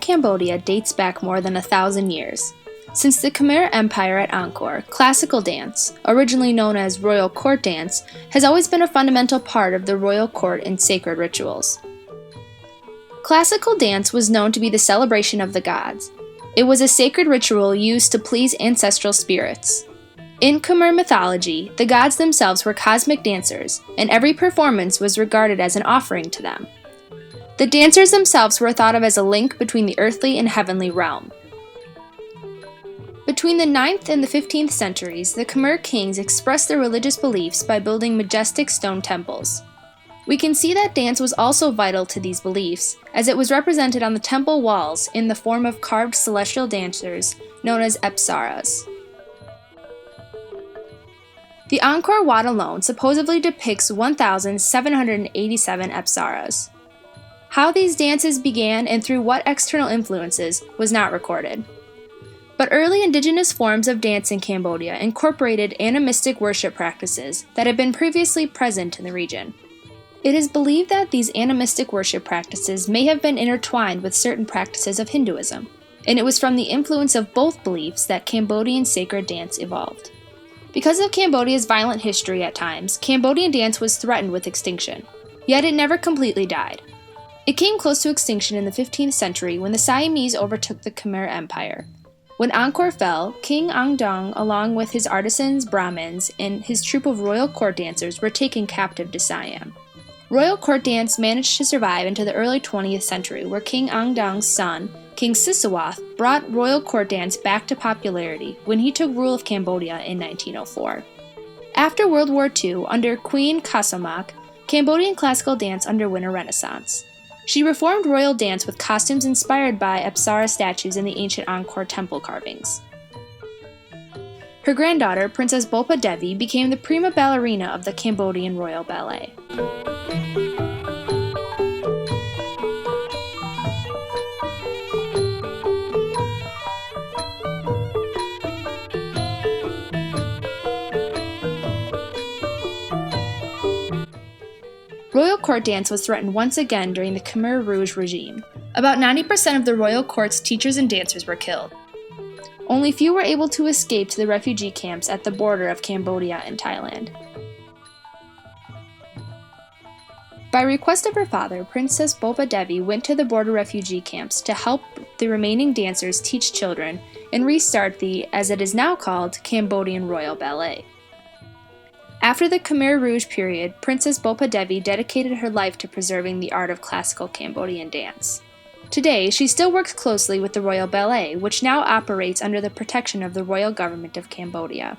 Cambodia dates back more than 1,000 years. Since the Khmer Empire at Angkor, classical dance, originally known as royal court dance, has always been a fundamental part of the royal court and sacred rituals. Classical dance was known to be the celebration of the gods. It was a sacred ritual used to please ancestral spirits. In Khmer mythology, the gods themselves were cosmic dancers, and every performance was regarded as an offering to them. The dancers themselves were thought of as a link between the earthly and heavenly realm. Between the 9th and the 15th centuries, the Khmer kings expressed their religious beliefs by building majestic stone temples. We can see that dance was also vital to these beliefs, as it was represented on the temple walls in the form of carved celestial dancers known as apsaras. The Angkor Wat alone supposedly depicts 1,787 apsaras. How these dances began and through what external influences was not recorded. But early indigenous forms of dance in Cambodia incorporated animistic worship practices that had been previously present in the region. It is believed that these animistic worship practices may have been intertwined with certain practices of Hinduism, and it was from the influence of both beliefs that Cambodian sacred dance evolved. Because of Cambodia's violent history at times, Cambodian dance was threatened with extinction, yet it never completely died. It came close to extinction in the 15th century when the Siamese overtook the Khmer Empire. When Angkor fell, King Angdong, along with his artisans, Brahmins, and his troupe of royal court dancers were taken captive to Siam. Royal court dance managed to survive into the early 20th century, where King Angdong's son, King Sisowath, brought royal court dance back to popularity when he took rule of Cambodia in 1904. After World War II, under Queen Kasomak, Cambodian classical dance underwent a renaissance. She reformed royal dance with costumes inspired by Apsara statues in the ancient Angkor temple carvings. Her granddaughter, Princess Bopa Devi, became the prima ballerina of the Cambodian Royal Ballet. Royal court dance was threatened once again during the Khmer Rouge regime. About 90% of the royal court's teachers and dancers were killed. Only few were able to escape to the refugee camps at the border of Cambodia and Thailand. By request of her father, Princess Bopa Devi went to the border refugee camps to help the remaining dancers teach children and restart the, as it is now called, Cambodian Royal Ballet. After the Khmer Rouge period, Princess Bopa Devi dedicated her life to preserving the art of classical Cambodian dance. Today, she still works closely with the Royal Ballet, which now operates under the protection of the Royal Government of Cambodia.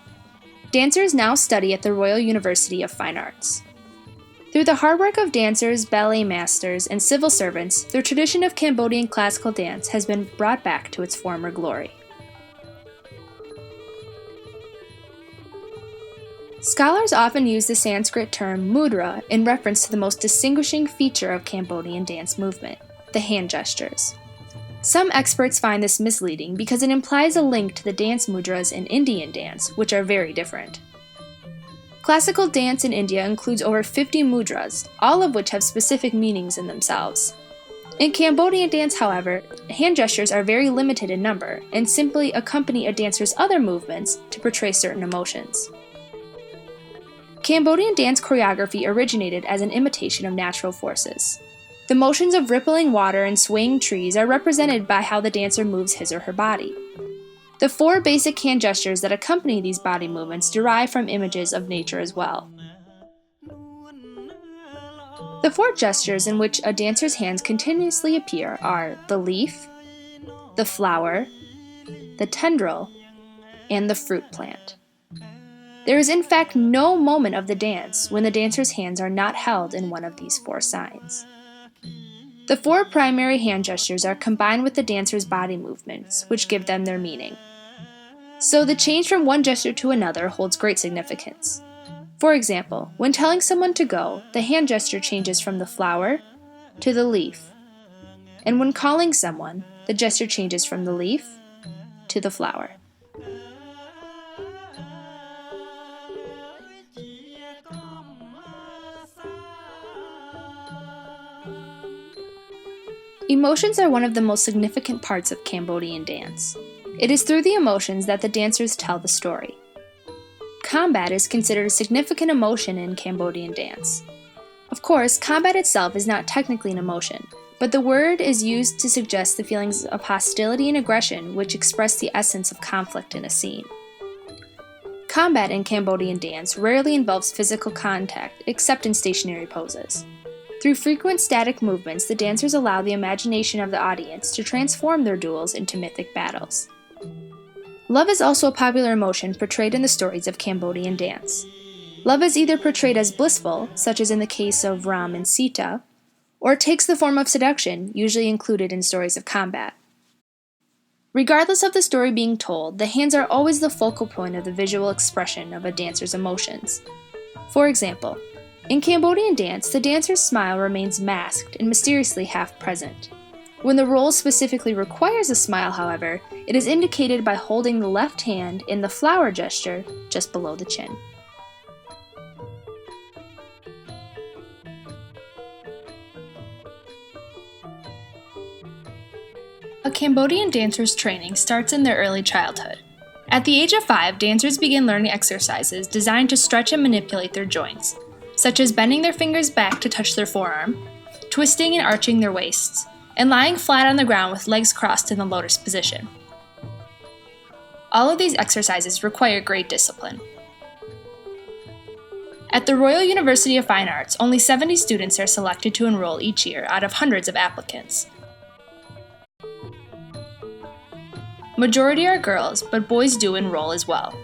Dancers now study at the Royal University of Fine Arts. Through the hard work of dancers, ballet masters, and civil servants, the tradition of Cambodian classical dance has been brought back to its former glory. Scholars often use the Sanskrit term mudra in reference to the most distinguishing feature of Cambodian dance movement, the hand gestures. Some experts find this misleading because it implies a link to the dance mudras in Indian dance, which are very different. Classical dance in India includes over 50 mudras, all of which have specific meanings in themselves. In Cambodian dance, however, hand gestures are very limited in number and simply accompany a dancer's other movements to portray certain emotions. Cambodian dance choreography originated as an imitation of natural forces. The motions of rippling water and swaying trees are represented by how the dancer moves his or her body. The 4 basic hand gestures that accompany these body movements derive from images of nature as well. The 4 gestures in which a dancer's hands continuously appear are the leaf, the flower, the tendril, and the fruit plant. There is in fact no moment of the dance when the dancer's hands are not held in one of these 4 signs. The 4 primary hand gestures are combined with the dancer's body movements, which give them their meaning. So the change from one gesture to another holds great significance. For example, when telling someone to go, the hand gesture changes from the flower to the leaf. And when calling someone, the gesture changes from the leaf to the flower. Emotions are one of the most significant parts of Cambodian dance. It is through the emotions that the dancers tell the story. Combat is considered a significant emotion in Cambodian dance. Of course, combat itself is not technically an emotion, but the word is used to suggest the feelings of hostility and aggression which express the essence of conflict in a scene. Combat in Cambodian dance rarely involves physical contact except in stationary poses. Through frequent static movements, the dancers allow the imagination of the audience to transform their duels into mythic battles. Love is also a popular emotion portrayed in the stories of Cambodian dance. Love is either portrayed as blissful, such as in the case of Ram and Sita, or it takes the form of seduction, usually included in stories of combat. Regardless of the story being told, the hands are always the focal point of the visual expression of a dancer's emotions. For example, in Cambodian dance, the dancer's smile remains masked and mysteriously half present. When the role specifically requires a smile, however, it is indicated by holding the left hand in the flower gesture just below the chin. A Cambodian dancer's training starts in their early childhood. At the age of 5, dancers begin learning exercises designed to stretch and manipulate their joints, such as bending their fingers back to touch their forearm, twisting and arching their waists, and lying flat on the ground with legs crossed in the lotus position. All of these exercises require great discipline. At the Royal University of Fine Arts, only 70 students are selected to enroll each year out of hundreds of applicants. Majority are girls, but boys do enroll as well.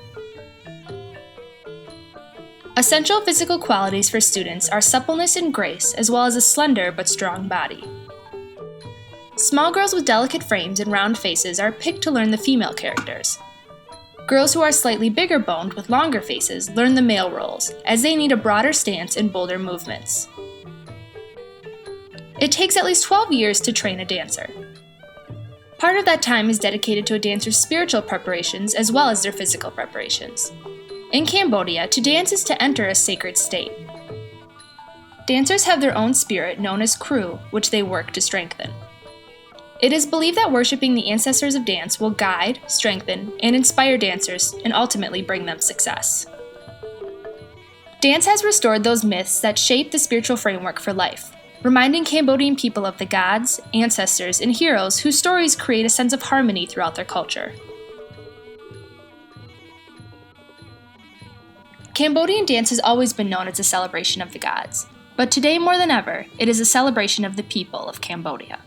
Essential physical qualities for students are suppleness and grace, as well as a slender but strong body. Small girls with delicate frames and round faces are picked to learn the female characters. Girls who are slightly bigger boned with longer faces learn the male roles, as they need a broader stance and bolder movements. It takes at least 12 years to train a dancer. Part of that time is dedicated to a dancer's spiritual preparations as well as their physical preparations. In Cambodia, to dance is to enter a sacred state. Dancers have their own spirit known as crew, which they work to strengthen. It is believed that worshiping the ancestors of dance will guide, strengthen, and inspire dancers and ultimately bring them success. Dance has restored those myths that shape the spiritual framework for life, reminding Cambodian people of the gods, ancestors, and heroes whose stories create a sense of harmony throughout their culture. Cambodian dance has always been known as a celebration of the gods, but today more than ever, it is a celebration of the people of Cambodia.